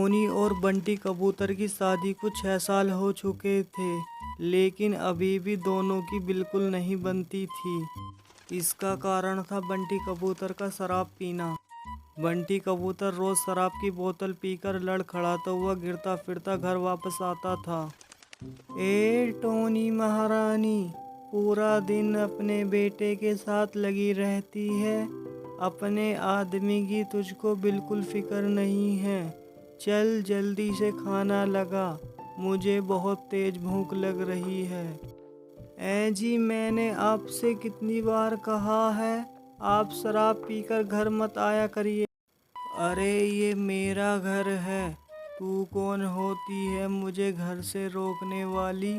Tony और बंटी कबूतर की शादी को 6 साल हो चुके थे, लेकिन अभी भी दोनों की बिल्कुल नहीं बनती थी। इसका कारण था बंटी कबूतर का शराब पीना। बंटी कबूतर रोज शराब की बोतल पीकर लड़खड़ाता हुआ गिरता फिरता घर वापस आता था। ए टोनी महारानी, पूरा दिन अपने बेटे के साथ लगी रहती है, अपने आदमी की तुझको बिल्कुल फिक्र नहीं है। चल जल्दी से खाना लगा, मुझे बहुत तेज भूख लग रही है। जी मैंने आपसे कितनी बार कहा है, आप शराब पीकर घर मत आया करिए। अरे ये मेरा घर है, तू कौन होती है मुझे घर से रोकने वाली?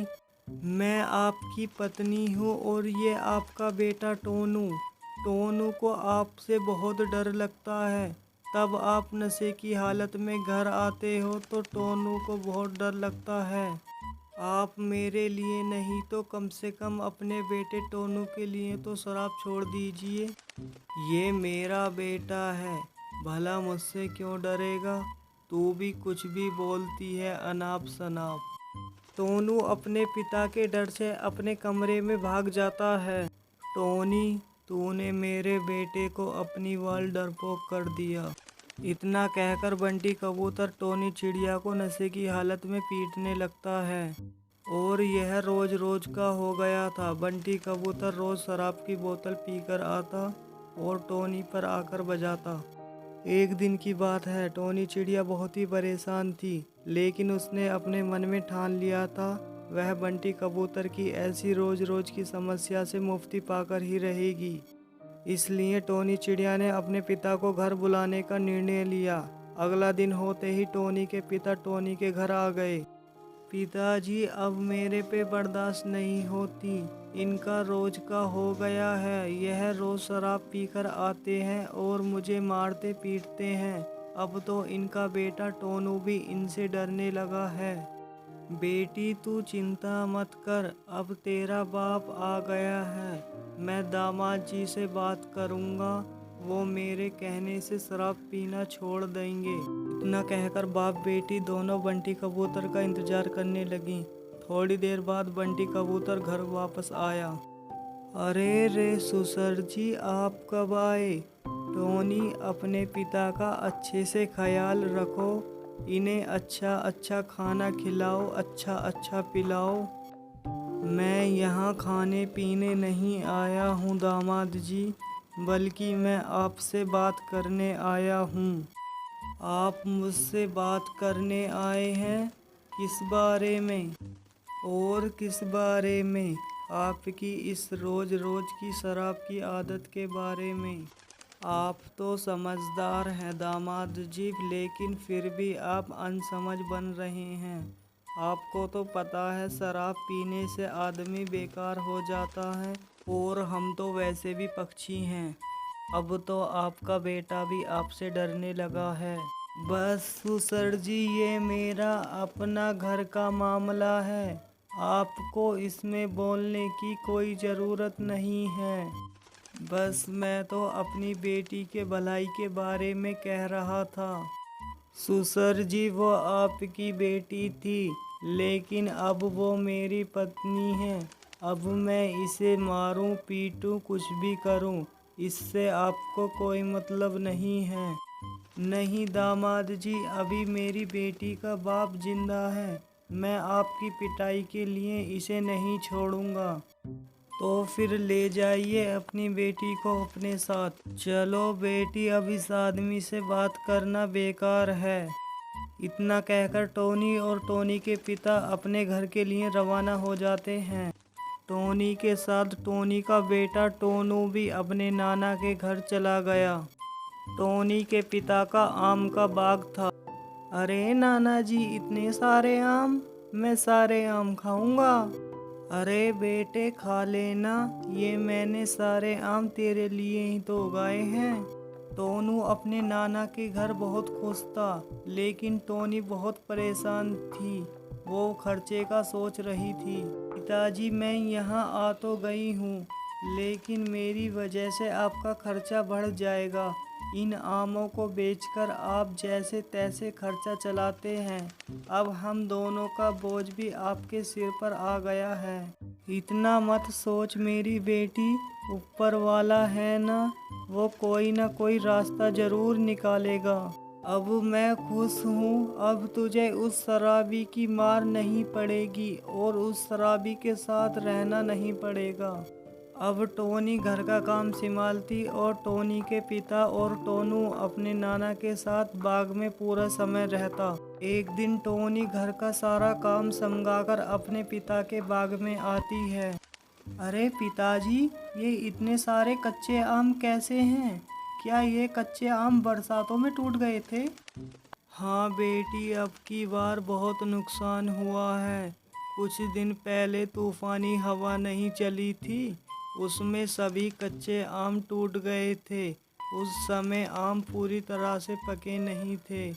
मैं आपकी पत्नी हूँ और ये आपका बेटा टोनू। टोनू को आपसे बहुत डर लगता है। तब आप नशे की हालत में घर आते हो तो टोनू को बहुत डर लगता है। आप मेरे लिए नहीं तो कम से कम अपने बेटे टोनू के लिए तो शराब छोड़ दीजिए। ये मेरा बेटा है, भला मुझसे क्यों डरेगा? तू भी कुछ भी बोलती है अनाप शनाप। टोनू अपने पिता के डर से अपने कमरे में भाग जाता है। टोनी, तूने मेरे बेटे को अपनी वाल डरपोक कर दिया। इतना कहकर बंटी कबूतर टोनी चिड़िया को नशे की हालत में पीटने लगता है और यह रोज रोज का हो गया था। बंटी कबूतर रोज शराब की बोतल पीकर आता और टोनी पर आकर बजाता। एक दिन की बात है, टोनी चिड़िया बहुत ही परेशान थी, लेकिन उसने अपने मन में ठान लिया था वह बंटी कबूतर की ऐसी रोज रोज की समस्या से मुक्ति पाकर ही रहेगी। इसलिए टोनी चिड़िया ने अपने पिता को घर बुलाने का निर्णय लिया। अगला दिन होते ही टोनी के पिता टोनी के घर आ गए। पिताजी, अब मेरे पे बर्दाश्त नहीं होती, इनका रोज का हो गया है। यह रोज शराब पीकर आते हैं और मुझे मारते पीटते हैं। अब तो इनका बेटा टोनू भी इनसे डरने लगा है। बेटी तू चिंता मत कर, अब तेरा बाप आ गया है। मैं दामाद जी से बात करूँगा, वो मेरे कहने से शराब पीना छोड़ देंगे। इतना कहकर बाप बेटी दोनों बंटी कबूतर का इंतजार करने लगी। थोड़ी देर बाद बंटी कबूतर घर वापस आया। अरे रे सुसर जी, आप कब आए? टोनी, अपने पिता का अच्छे से ख्याल रखो, इन्हें अच्छा अच्छा खाना खिलाओ, अच्छा अच्छा पिलाओ। मैं यहाँ खाने पीने नहीं आया हूँ दामाद जी, बल्कि मैं आपसे बात करने आया हूँ। आप मुझसे बात करने आए हैं? किस बारे में? और किस बारे में? आपकी इस रोज रोज की शराब की आदत के बारे में। आप तो समझदार हैं दामाद जी, लेकिन फिर भी आप अनसमझ बन रहे हैं। आपको तो पता है शराब पीने से आदमी बेकार हो जाता है और हम तो वैसे भी पक्षी हैं। अब तो आपका बेटा भी आपसे डरने लगा है। बस सुसर जी, ये मेरा अपना घर का मामला है, आपको इसमें बोलने की कोई ज़रूरत नहीं है। बस मैं तो अपनी बेटी के भलाई के बारे में कह रहा था। सुसर जी, वो आपकी बेटी थी, लेकिन अब वो मेरी पत्नी है। अब मैं इसे मारूं, पीटूं, कुछ भी करूं, इससे आपको कोई मतलब नहीं है। नहीं दामाद जी, अभी मेरी बेटी का बाप जिंदा है, मैं आपकी पिटाई के लिए इसे नहीं छोड़ूंगा। तो फिर ले जाइए अपनी बेटी को अपने साथ। चलो बेटी, अब इस आदमी से बात करना बेकार है। इतना कहकर टोनी और टोनी के पिता अपने घर के लिए रवाना हो जाते हैं। टोनी के साथ टोनी का बेटा टोनू भी अपने नाना के घर चला गया। टोनी के पिता का आम का बाग था। अरे नाना जी, इतने सारे आम, मैं सारे आम खाऊंगा। अरे बेटे, खा लेना, ये मैंने सारे आम तेरे लिए ही तो उगाए हैं। टोनू अपने नाना के घर बहुत खुश था, लेकिन टोनी बहुत परेशान थी। वो खर्चे का सोच रही थी। पिताजी, मैं यहाँ आ तो गई हूँ, लेकिन मेरी वजह से आपका खर्चा बढ़ जाएगा। इन आमों को बेचकर आप जैसे तैसे खर्चा चलाते हैं। अब हम दोनों का बोझ भी आपके सिर पर आ गया है। इतना मत सोच मेरी बेटी, ऊपर वाला है ना, वो कोई ना कोई रास्ता जरूर निकालेगा। अब मैं खुश हूँ, अब तुझे उस शराबी की मार नहीं पड़ेगी और उस शराबी के साथ रहना नहीं पड़ेगा। अब टोनी घर का काम संभालती और टोनी के पिता और टोनू अपने नाना के साथ बाग में पूरा समय रहता। एक दिन टोनी घर का सारा काम संभालकर अपने पिता के बाग में आती है। अरे पिताजी, ये इतने सारे कच्चे आम कैसे हैं? क्या ये कच्चे आम बरसातों में टूट गए थे? हाँ बेटी, अब की बार बहुत नुकसान हुआ है। कुछ दिन पहले तूफानी हवा नहीं चली थी, उसमें सभी कच्चे आम टूट गए थे। उस समय आम पूरी तरह से पके नहीं थे।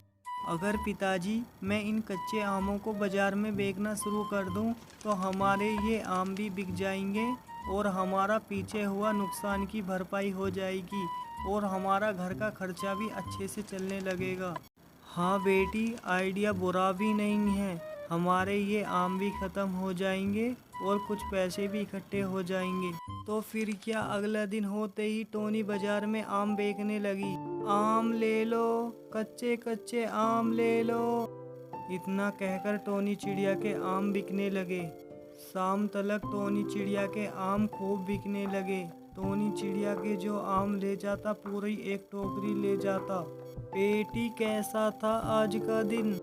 अगर पिताजी मैं इन कच्चे आमों को बाज़ार में बेचना शुरू कर दूं, तो हमारे ये आम भी बिक जाएंगे और हमारा पीछे हुआ नुकसान की भरपाई हो जाएगी और हमारा घर का खर्चा भी अच्छे से चलने लगेगा। हाँ बेटी, आइडिया बुरा भी नहीं है। हमारे ये आम भी ख़त्म हो जाएंगे और कुछ पैसे भी इकट्ठे हो जाएंगे। तो फिर क्या, अगला दिन होते ही टोनी बाजार में आम बेचने लगी। आम ले लो, कच्चे कच्चे आम ले लो। इतना कहकर टोनी चिड़िया के आम बिकने लगे। शाम तलक टोनी चिड़िया के आम खूब बिकने लगे। टोनी चिड़िया के जो आम ले जाता पूरी एक टोकरी ले जाता। बेटी, कैसा था आज का दिन?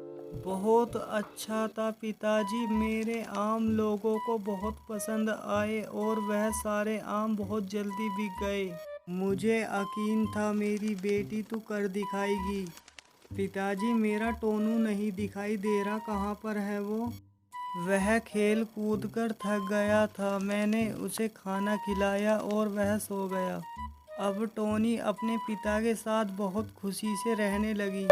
बहुत अच्छा था पिताजी, मेरे आम लोगों को बहुत पसंद आए और वह सारे आम बहुत जल्दी बिक गए। मुझे यकीन था मेरी बेटी तू कर दिखाएगी। पिताजी, मेरा टोनू नहीं दिखाई दे रहा, कहाँ पर है वो? वह खेल कूद कर थक गया था, मैंने उसे खाना खिलाया और वह सो गया। अब टोनी अपने पिता के साथ बहुत खुशी से रहने लगी।